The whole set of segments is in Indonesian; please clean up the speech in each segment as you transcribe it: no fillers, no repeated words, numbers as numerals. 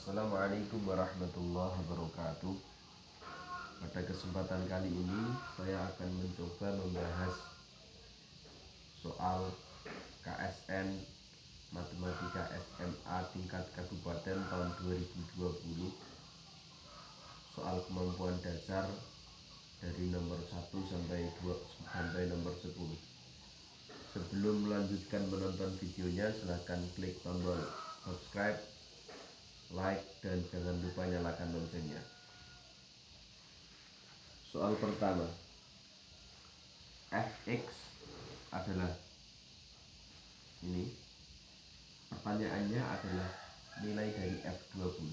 Assalamualaikum warahmatullahi wabarakatuh. Pada kesempatan kali ini saya akan mencoba membahas soal KSN Matematika SMA tingkat kabupaten tahun 2020, soal kemampuan dasar dari nomor 1 sampai nomor 10. Sebelum melanjutkan menonton videonya, silahkan klik tombol subscribe, like, dan jangan lupa nyalakan loncengnya. Soal pertama, fx adalah ini. Pertanyaannya adalah nilai dari f20.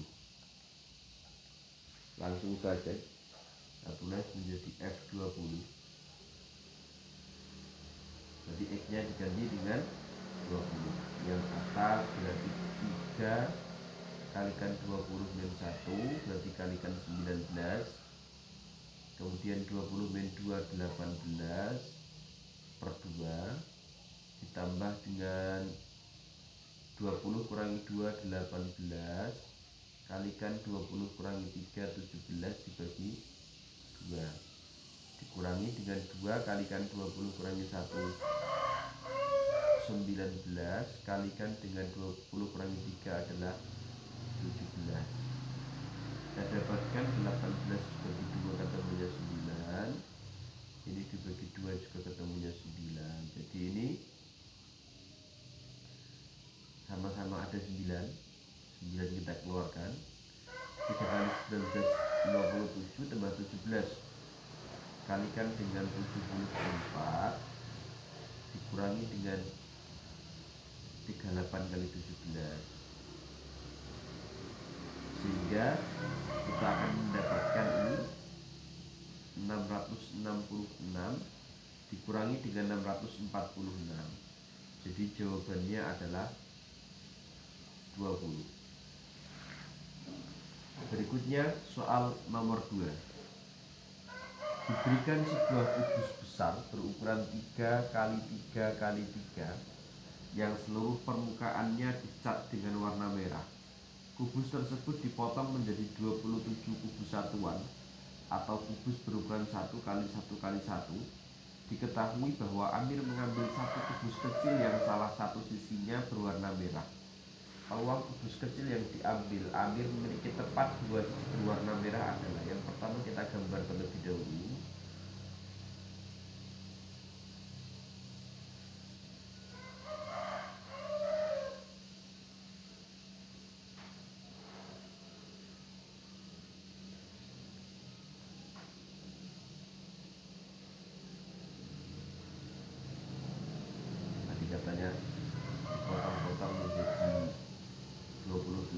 Langsung saja kita tulis menjadi f20. Jadi x nya diganti dengan 20. Yang atas berarti 3 kalikan 20 min 1 berarti kalikan 19. Kemudian 20 min 2 18 per 2 ditambah dengan 20 kurangi 2 18 kalikan 20 kurangi 3 17 dibagi 2 dikurangi dengan 2 kalikan 20 kurangi 1 19 kalikan dengan 20 kurangi 3 adalah 17. Kita dapatkan 18 dibagi 2 ketemunya 9. Ini dibagi 2 juga ketemunya 9. Jadi ini sama-sama ada 9 kita keluarkan. 3 kali 19 57 tambah 17 kalikan dengan 74 dikurangi dengan 38 kali 17, sehingga kita akan mendapatkan ini 666 dikurangi dengan 646. Jadi jawabannya adalah 20. Berikutnya soal nomor 2. Diberikan sebuah kubus besar berukuran 3 kali 3 kali 3 yang seluruh permukaannya dicat dengan warna merah. Kubus tersebut dipotong menjadi 27 kubus satuan atau kubus berukuran 1 kali 1 kali 1. Diketahui bahwa Amir mengambil satu kubus kecil yang salah satu sisinya berwarna merah. Peluang kubus kecil yang diambil Amir memiliki tepat 2 sisi berwarna merah adalah, yang pertama kita gambar terlebih dahulu. Tadi katanya dipotong-potong menjadi 27.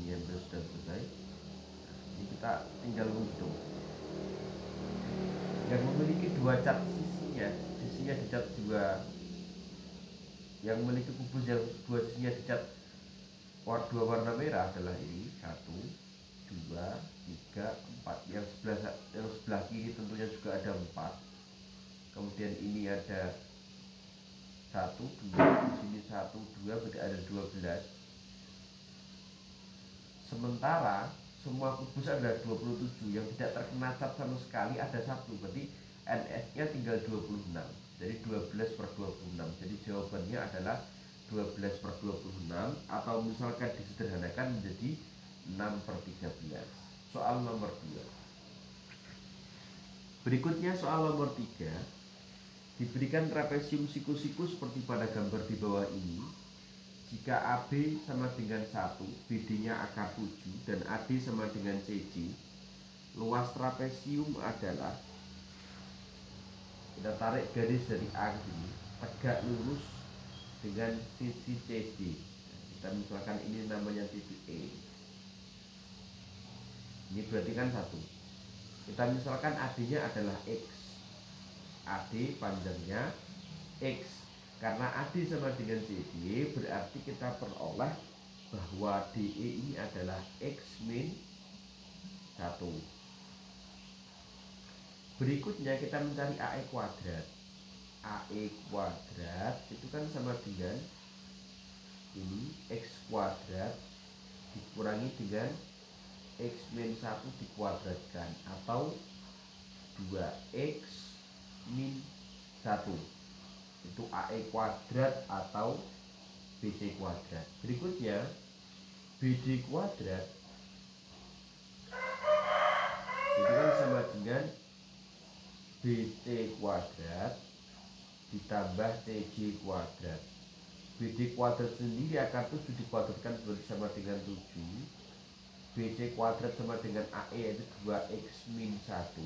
Ini yang sudah selesai. Ini kita tinggal menghitung. Yang memiliki 2 cat sisinya dicat 2. Yang memiliki kubus yang 2 sisinya dicat 2 warna merah adalah ini 1, 2, 3, 4. Yang sebelah kiri tentunya juga ada 4. Kemudian ini ada 1, 2, di sini 1, 2, berarti ada 12. Sementara semua kubus ada 27, yang tidak terkena cat sama sekali ada 1, berarti NS nya tinggal 26. Jadi 12 per 26. Jadi jawabannya adalah 12 per 26, atau misalkan disederhanakan menjadi 6 per 13. Soal nomor 2. Berikutnya soal nomor 3. Diberikan trapesium siku-siku seperti pada gambar di bawah ini. Jika AB sama dengan 1, BD-nya akar 7, dan AD sama dengan CJ, luas trapesium adalah, kita tarik garis dari A ke sini, tegak lurus dengan sisi CD. Kita misalkan ini namanya titik E. Ini berarti kan satu. Kita misalkan AD-nya adalah X. AD panjangnya X. Karena AD sama dengan CD, berarti kita peroleh bahwa DE ini adalah X min 1. Berikutnya kita mencari AE kuadrat. AE kuadrat itu kan sama dengan ini X kuadrat dikurangi dengan X min 1 dikuadratkan, atau 2X min 1. Itu AE kuadrat atau BC kuadrat. Berikutnya BD kuadrat itu kan sama dengan BC kuadrat ditambah CJ kuadrat. BD kuadrat sendiri akar 7 dikuadratkan berarti sama dengan 7. BC kuadrat sama dengan AE yaitu 2X min 1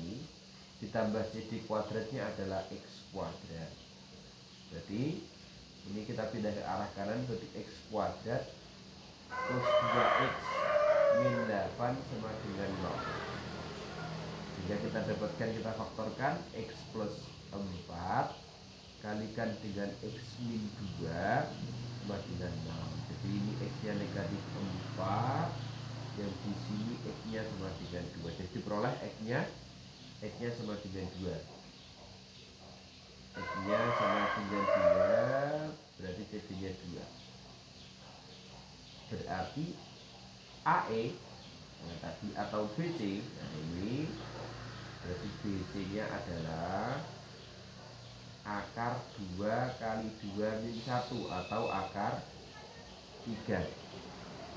ditambah CD kuadratnya adalah X kuadrat. Berarti ini kita pindah ke arah kanan, berarti X kuadrat plus 2X min 8 sama dengan 0. Sehingga kita dapatkan, kita faktorkan X plus 4 kalikan dengan X min 2 sama dengan 0. Jadi ini X nya negatif 4, yang di sini X nya sama dengan 2. Jadi peroleh X nya sama dengan 2. X nya sama dengan 2, berarti CD nya 2. Berarti AE tadi atau BC, nah ini berarti BC nya adalah akar 2 kali 2 min 1 atau akar 3.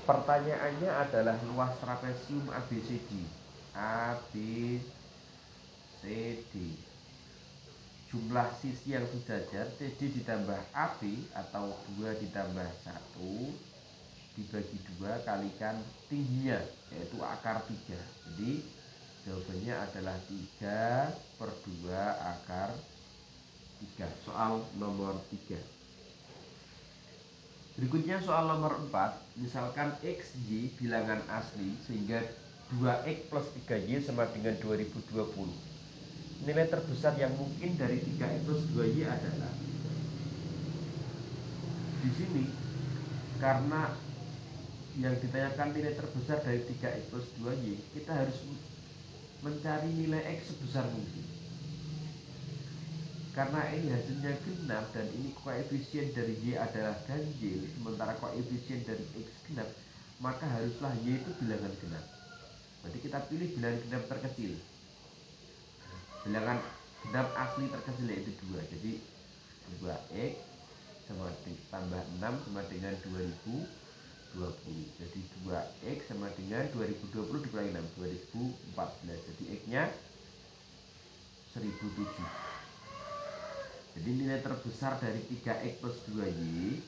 Pertanyaannya adalah luas trapesium ABCD. Jumlah sisi yang sejajar CD ditambah AB atau 2 ditambah 1 dibagi 2 kalikan tingginya, yaitu akar 3. Jadi jawabannya adalah 3/2 akar 3. Soal nomor 3. Berikutnya soal nomor 4. Misalkan XY bilangan asli sehingga 2X plus 3Y sama dengan 2020. Nilai terbesar yang mungkin dari 3X plus 2Y adalah, di sini karena yang ditanyakan nilai terbesar dari 3X plus 2Y, kita harus mencari nilai X sebesar mungkin. Karena ini hasilnya genap dan ini koefisien dari Y adalah ganjil, sementara koefisien dari X genap, maka haruslah Y itu bilangan genap. Berarti kita pilih bilangan genap terkecil. Bilangan genap asli terkecil yaitu 2. Jadi 2X sama tambah 6 sama dengan 2020. Jadi 2X sama dengan 2020 dikurangi 6, 2014. Jadi X nya 1007. Jadi nilai terbesar dari 3X plus 2Y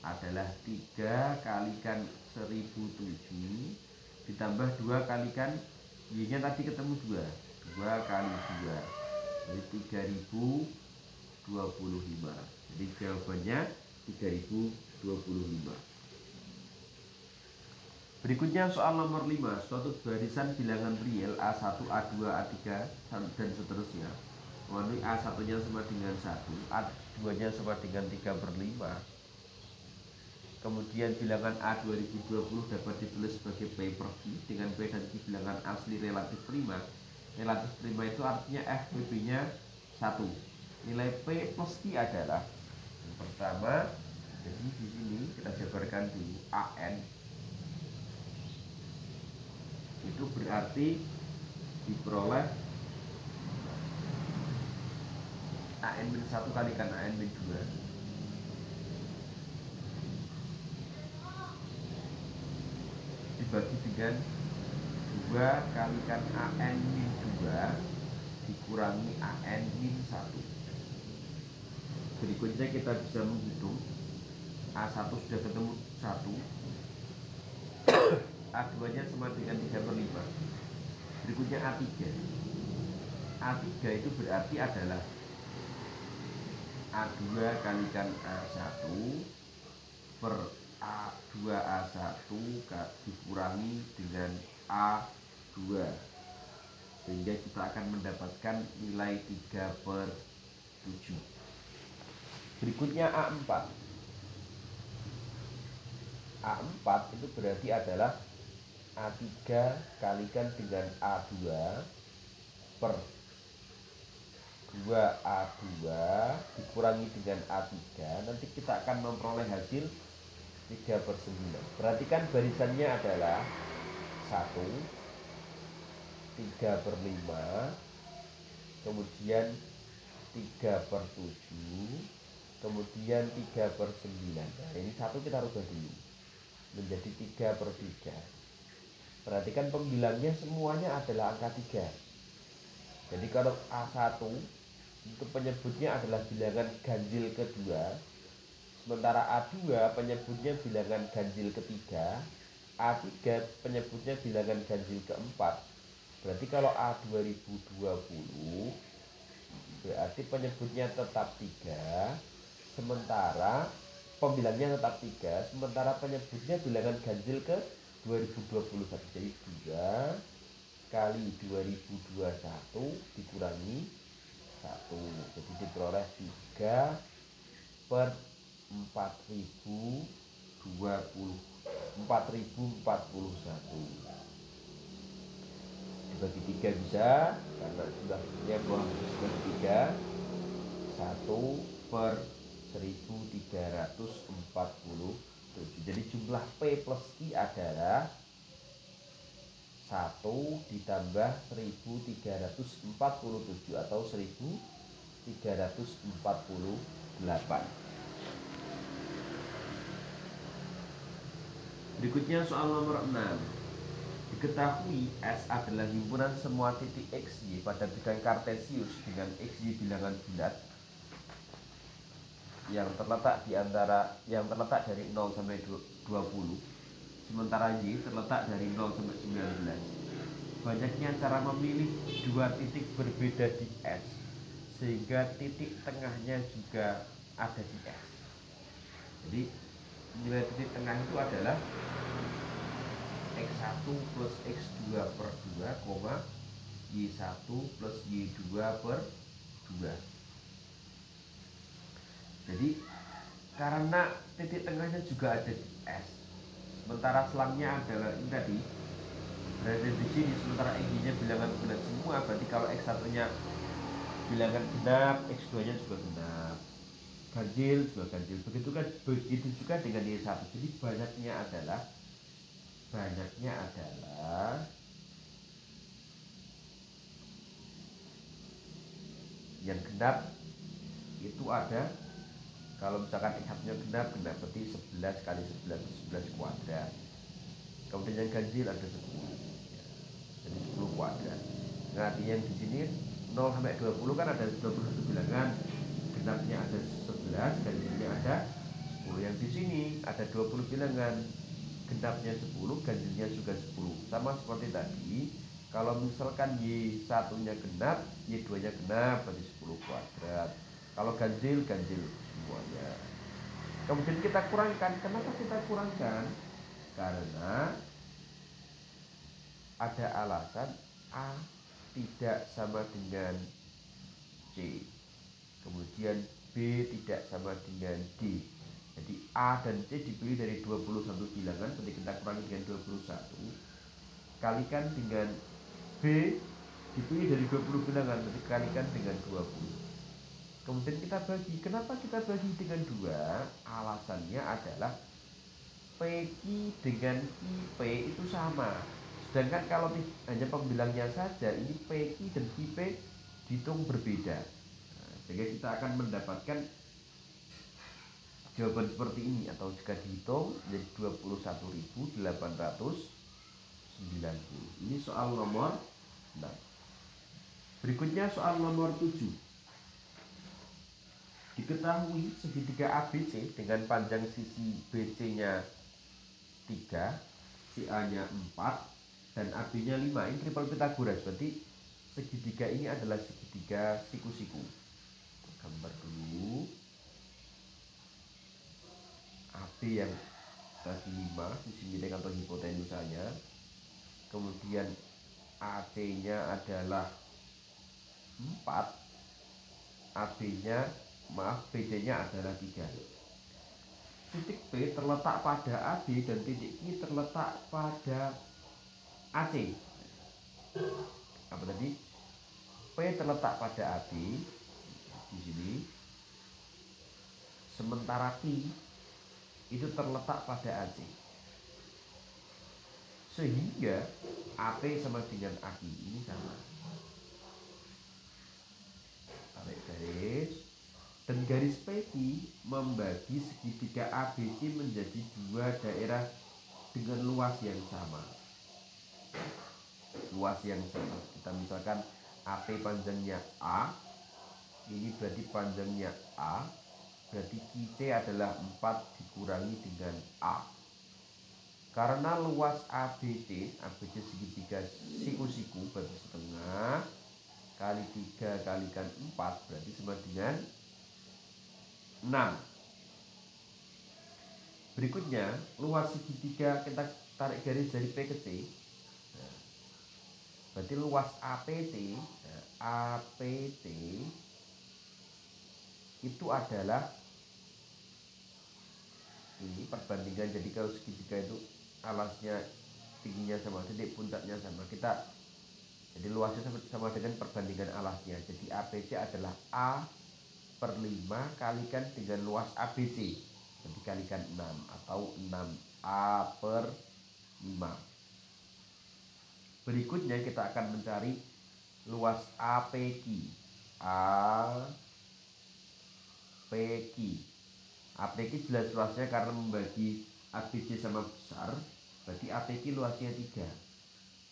adalah 3 kalikan 1007 ditambah 2 kalikan Y nya tadi ketemu 2 kali 2, jadi 3025. Jadi jawabannya 3025. Berikutnya soal nomor 5. Suatu barisan bilangan real A1, A2, A3 dan seterusnya memenuhi A1 nya sama dengan 1, A2 nya sama dengan 3/5. Kemudian bilangan A 2020 dapat ditulis sebagai P per Q dengan P dan Q bilangan asli relatif prima. Relatif prima itu artinya FPB nya 1. Nilai P plus Q adalah, yang pertama, jadi di sini kita jabarkan dulu AN itu berarti diperoleh AN-1 kalikan AN-2 dibagi dengan 2 kalikan AN-2 dikurangi AN-1. Berikutnya kita bisa menghitung A1 sudah ketemu 1, A2 nya sama dengan 3/5. Berikutnya A3 itu berarti adalah A2 kalikan A1 per A2A1 dikurangi dengan A2, sehingga kita akan mendapatkan nilai 3/7. Berikutnya A4. A4 itu berarti adalah A3 kalikan dengan A2 per 2A2 dikurangi dengan A3. Nanti kita akan memperoleh hasil 3/9. Perhatikan barisannya adalah 1, 3/5, kemudian 3/7, kemudian 3/9. Nah, ini 1 kita rubah dulu menjadi 3/3. Perhatikan pembilangnya semuanya adalah angka 3. Jadi kalau A1 itu penyebutnya adalah bilangan ganjil kedua, sementara A2 penyebutnya bilangan ganjil ketiga, A3 penyebutnya bilangan ganjil keempat. Berarti kalau A2020 berarti penyebutnya tetap 3, sementara pembilangnya tetap 3, sementara penyebutnya bilangan ganjil ke 2021. Jadi 2 kali 2021 dikurangi 1, jadi diperoleh 3 per 4041. Dibagi 3 bisa, karena jumlahnya dibagi 3. 1 per 1347. Jadi jumlah P plus Q adalah 1 ditambah 1347 atau 1348. Berikutnya soal nomor 6. Diketahui S adalah himpunan semua titik XY pada bidang kartesius dengan XY bilangan bulat yang terletak dari 0 sampai 20, sementara Y terletak dari 0 sampai 19. Banyaknya cara memilih dua titik berbeda di S, sehingga titik tengahnya juga ada di S. Jadi nilai titik tengah itu adalah X1 plus X2 per 2, Y1 plus Y2 per 2. Jadi karena titik tengahnya juga ada di S, sementara selangnya adalah ini tadi berada di sini, sementara X-nya bilangan bulat semua, berarti kalau X1-nya bilangan genap, X2-nya juga genap, ganjil juga ganjil. Begitu juga dengan Y1. Jadi banyaknya adalah yang genap itu ada. Kalau misalkan X1-nya genap berarti 11 kali 11 kuadrat. Kemudian yang ganjil ada 10. Jadi 10 kuadrat. Nah, yang di sini 0 sampai 20 kan ada 21 bilangan. Genapnya ada 11, ganjilnya ada 10. Yang di sini ada 20 bilangan. Genapnya 10, ganjilnya juga 10. Sama seperti tadi, kalau misalkan Y1-nya genap, Y2-nya genap, berarti 10 kuadrat. Kalau ganjil semuanya. Kemudian kita kurangkan. Kenapa kita kurangkan? Karena ada alasan A tidak sama dengan C, kemudian B tidak sama dengan D. Jadi A dan C dipilih dari 21 bilangan, berarti kita kurangi dengan 21, kalikan dengan B dipilih dari 20 bilangan, berarti kalikan dengan 20. Kemudian kita bagi. Kenapa kita bagi dengan 2? Alasannya adalah PQ dengan IP itu sama. Sedangkan kalau hanya pembilangnya saja, ini PQ dan IP dihitung berbeda. Nah, sehingga kita akan mendapatkan jawaban seperti ini, atau jika dihitung menjadi 21.890. Ini soal nomor 6. Berikutnya soal nomor 7. Diketahui segitiga ABC dengan panjang sisi BC-nya 3, CA-nya 4, dan AB-nya 5. Ini triple Pythagoras, berarti segitiga ini adalah segitiga siku-siku. Gambar dulu. B yang tadi 5 sisi miring atau hipotenusanya, kemudian AC nya adalah 4, AB nya BC nya adalah 3. Titik P terletak pada AB dan titik Q terletak pada AC. Apa tadi? P terletak pada AB di sini, sementara Q itu terletak pada AC. Sehingga AP sama dengan AQ ini sama. Tarik garis, dan garis PQ membagi segitiga ABC menjadi dua daerah dengan luas yang sama. Luas yang sama. Kita misalkan AP panjangnya A, ini berarti panjangnya A, berarti QC adalah 4 dikurangi dengan A. Karena luas ABC segitiga siku-siku berarti setengah, kali 3 kalikan 4 berarti sama dengan 6. Berikutnya luas segitiga, kita tarik garis dari P ke C. Berarti luas APT itu adalah ini perbandingan. Jadi kalau segitiga itu alasnya tingginya sama, titik puncaknya sama, jadi luasnya sama dengan perbandingan alasnya. Jadi APC adalah A per 5 kalikan dengan luas ABC, jadi kalikan 6 atau 6A per 5. Berikutnya kita akan mencari luas APQ. APQ jelas luasnya karena membagi ABC sama besar, berarti APQ luasnya 3.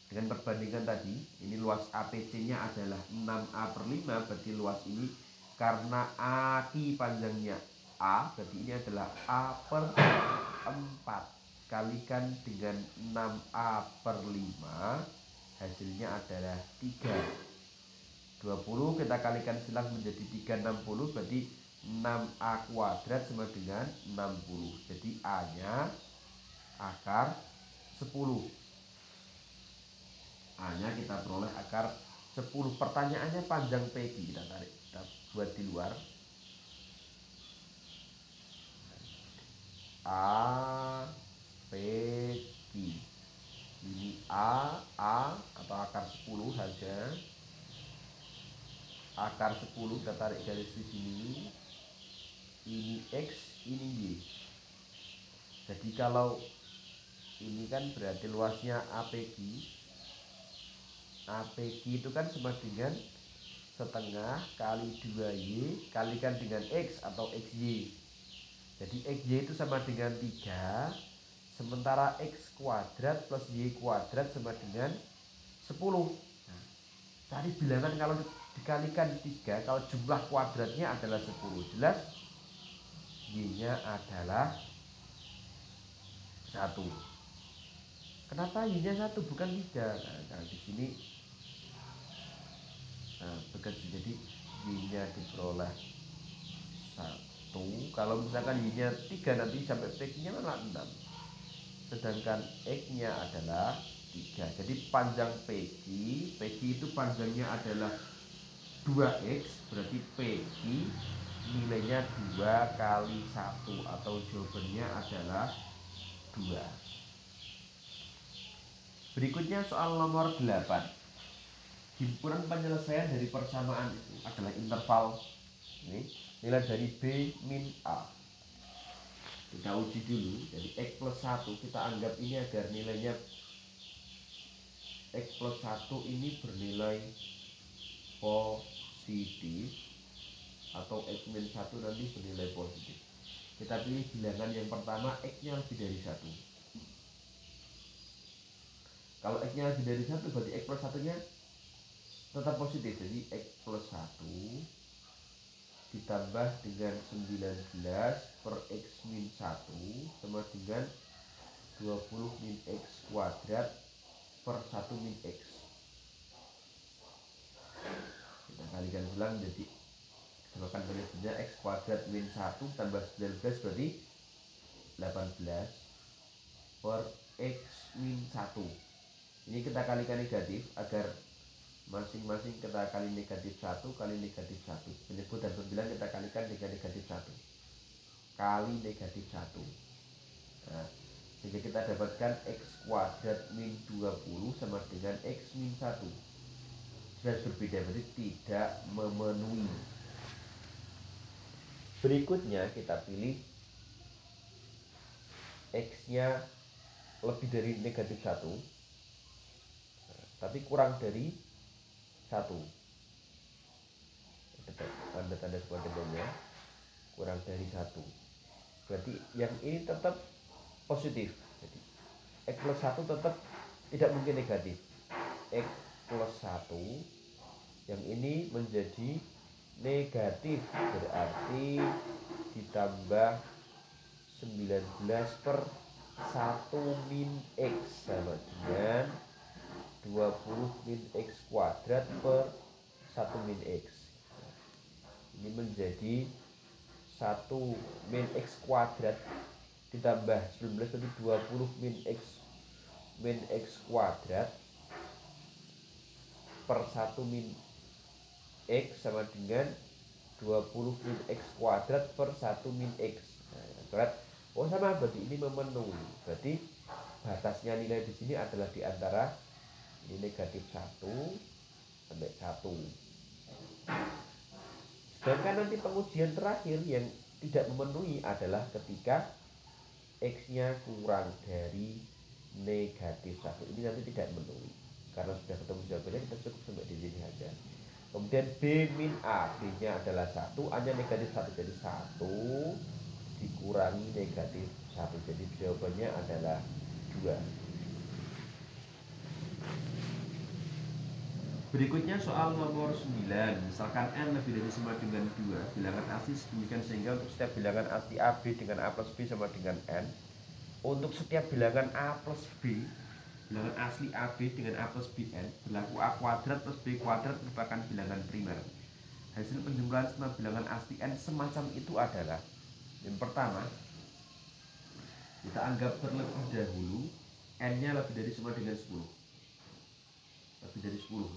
Dengan perbandingan tadi, ini luas APC nya adalah 6A per 5, berarti luas ini karena AQ panjangnya A, berarti ini adalah A per 4 kalikan dengan 6A per 5, hasilnya adalah 3. 20 kita kalikan silang menjadi 360, berarti 6A kuadrat sama dengan 60. Jadi A nya akar 10. A nya kita peroleh akar 10. Pertanyaannya panjang PQ, kita tarik, kita buat di luar. A PQ ini A atau akar 10 saja. Akar 10 kita tarik garis di sini. Ini X, ini Y. Jadi kalau ini kan berarti luasnya APQ. APQ itu kan sama dengan setengah kali 2Y kalikan dengan X atau XY. Jadi XY itu sama dengan 3. Sementara X kuadrat plus Y kuadrat sama dengan 10. Nah, cari bilangan kalau dikalikan 3, kalau jumlah kuadratnya adalah 10. Jelas Y-nya adalah 1. Kenapa Y-nya 1 bukan 3? Nah, di sini bekerja, jadi Y-nya diperoleh 1. Kalau misalkan Y-nya 3 nanti sampai PQ-nya malah 6. Sedangkan X-nya adalah 3. Jadi panjang PQ itu panjangnya adalah 2X, berarti PQ nilainya 2 kali 1 atau jawabannya adalah 2. Berikutnya soal nomor 8. Himpunan penyelesaian dari persamaan itu adalah interval ini, nilai dari B min A. Kita uji dulu. Jadi X plus 1 kita anggap ini agar nilainya X plus 1 ini bernilai positif, atau X min 1 nanti bernilai positif. Kita pilih bilangan yang pertama, X nya lebih dari 1. Kalau X nya lebih dari 1 berarti X plus 1 nya tetap positif. Jadi X plus 1 ditambah dengan 19 per X min 1 sama dengan 20 min X kuadrat per 1 min X. Kita kalikan silang jadi samakan benefitnya X kuadrat min 1 tambah 19 berarti 18 per X min 1. Ini kita kalikan negatif agar masing-masing kita kali negatif 1 kali negatif 1. Penyebut dan pembilang kita kalikan dengan negatif 1 kali negatif 1. Nah, sehingga kita dapatkan X kuadrat min 20 sama dengan X min 1. Jelas berbeda, berarti tidak memenuhi. Berikutnya kita pilih X-nya lebih dari negatif 1 tapi kurang dari 1. Tanda-tanda sebagainya kurang dari 1. Berarti yang ini tetap positif. Jadi X plus 1 tetap tidak mungkin negatif. X plus 1 yang ini menjadi negatif, berarti ditambah 19 per 1 min X sama dengan 20 min X kuadrat per 1 min X. Ini menjadi 1 min X kuadrat ditambah 19 berarti 20 min X kuadrat per 1 min X sama dengan 20 min X kuadrat per 1 min X. Nah, oh sama, berarti ini memenuhi. Berarti batasnya nilai di sini adalah di antara ini negatif 1 sampai 1. Sedangkan nanti pengujian terakhir yang tidak memenuhi adalah ketika X-nya kurang dari negatif 1. Ini nanti tidak memenuhi. Karena sudah ketemu jawabannya, kita cukup sampai di sini aja. Kemudian B min A, B-nya adalah 1, A-nya negatif 1, jadi 1 dikurangi negatif 1, jadi jawabannya adalah 2. Berikutnya soal nomor 9. Misalkan N lebih dari sama dengan 2, bilangan asli sedemikian sehingga untuk setiap bilangan asli AB dengan A plus B sama dengan N, untuk setiap bilangan A plus B, bilangan asli AB dengan A plus BN, berlaku A kuadrat plus B kuadrat merupakan bilangan primer. Hasil penjumlahan semua bilangan asli N semacam itu adalah, yang pertama, kita anggap terlebih dahulu N-nya lebih dari sama dengan 10. Lebih dari 10.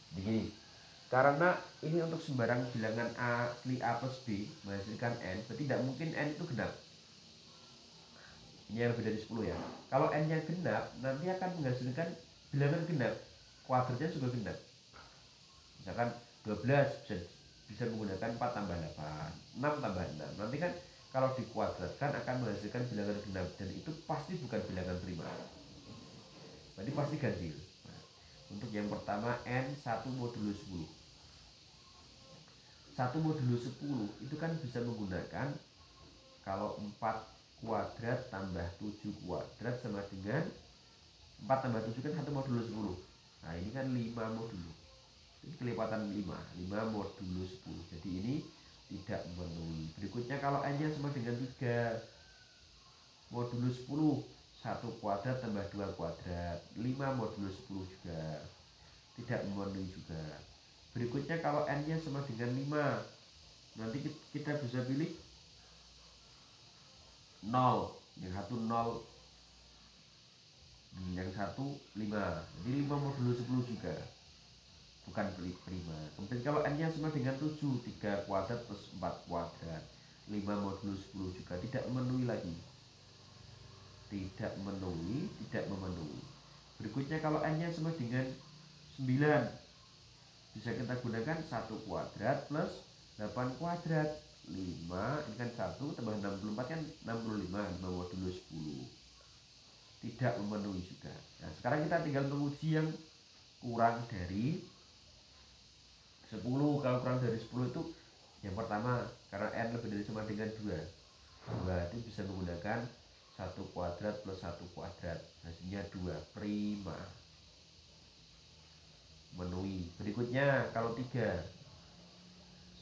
Begini, karena ini untuk sembarang bilangan asli A plus B menghasilkan N, berarti tidak mungkin N itu genap. Ini yang lebih dari 10 ya. Kalau N-nya genap, nanti akan menghasilkan bilangan genap. Kuadratnya juga genap. Misalkan 12 bisa menggunakan 4 tambah 8, 6 tambah 6. Nanti kan kalau dikuadratkan akan menghasilkan bilangan genap. Dan itu pasti bukan bilangan prima. Berarti pasti ganjil. Nah, untuk yang pertama N 1 modulo 10. 1 modulo 10 itu kan bisa menggunakan kalau 4 kuadrat tambah 7 kuadrat sama dengan 4 tambah 7 kan 1 modulo 10. Nah ini kan 5 modulo, ini kelipatan 5 modulo 10. Jadi ini tidak memenuhi. Berikutnya kalau N nya sama dengan 3 modulo 10, 1 kuadrat tambah 2 kuadrat, 5 modulo 10 juga tidak memenuhi juga. Berikutnya kalau N nya sama dengan 5, nanti kita bisa pilih 0, yang satu 0, yang satu 5. Jadi 5 modulo 10 juga bukan prima. Kemudian kalau N nya sama dengan 7, 3 kuadrat plus 4 kuadrat, 5 modulo 10 juga tidak memenuhi lagi. Tidak memenuhi, tidak memenuhi. Berikutnya kalau N nya sama dengan 9, bisa kita gunakan 1 kuadrat plus 8 kuadrat, 5, ini kan 1 tambah 64 kan 65, 5 modulo 10. Tidak memenuhi juga. Nah sekarang kita tinggal menguji yang kurang dari 10. Kalau kurang dari 10 itu yang pertama, karena N lebih dari sama dengan 2, itu bisa menggunakan 1 kuadrat plus 1 kuadrat, hasilnya 2, prima, memenuhi. Berikutnya kalau 3,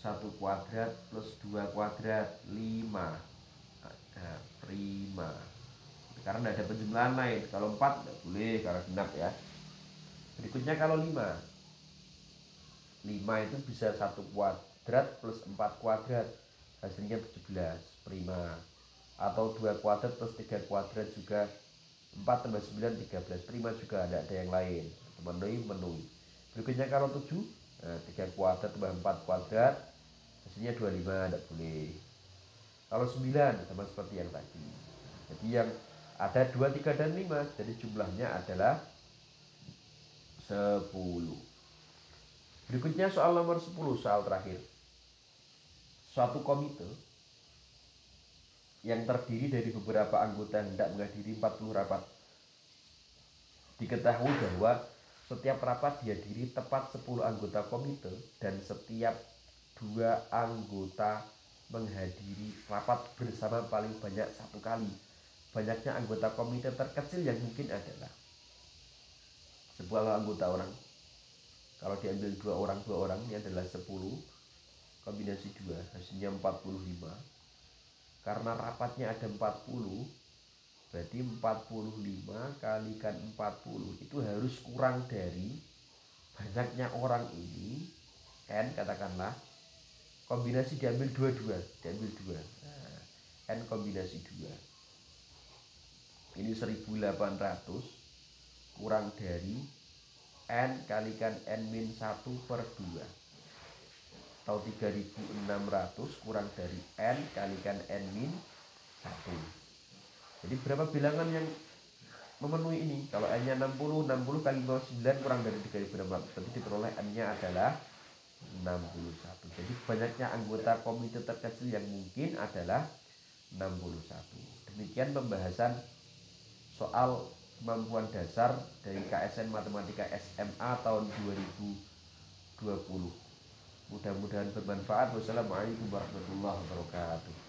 1 kuadrat plus 2 kuadrat, 5, prima, karena tidak ada penjumlahan lain. Kalau 4 tidak boleh karena genap ya. Berikutnya kalau 5 itu bisa 1 kuadrat plus 4 kuadrat, hasilnya 17, prima. atau 2 kuadrat plus 3 kuadrat juga 4 tambah 9 13, prima juga, tidak ada yang lain, memenuhi. Berikutnya kalau 7, nah 3 kuadrat tambah 4 kuadrat hasilnya 25, tidak boleh. Kalau 9 sama seperti yang tadi, jadi yang ada 2, 3, dan 5, jadi jumlahnya adalah 10. Berikutnya soal nomor 10, soal terakhir. Suatu komite yang terdiri dari beberapa anggota yang hendak menghadiri 40 rapat. Diketahui bahwa setiap rapat dihadiri tepat 10 anggota komite dan setiap 2 anggota menghadiri rapat bersama paling banyak 1 kali. Banyaknya anggota komite terkecil yang mungkin adalah sebuah anggota orang. Kalau diambil 2 orang ini adalah 10 kombinasi 2 hasilnya 45. Karena rapatnya ada 40, berarti 45 kalikan 40 itu harus kurang dari banyaknya orang ini, n katakanlah kombinasi diambil 2 diambil 2. Nah, n kombinasi 2 ini 1800 kurang dari n kalikan n-1/2 atau 3600 kurang dari n kalikan n-1. Jadi berapa bilangan yang memenuhi ini? Kalau n-nya 60 kali 9 kurang dari 3600, berarti diperoleh n-nya adalah 61. Jadi banyaknya anggota komite terkecil yang mungkin adalah 61. Demikian pembahasan soal kemampuan dasar dari KSN Matematika SMA tahun 2020. Mudah-mudahan bermanfaat. Wassalamualaikum warahmatullahi wabarakatuh.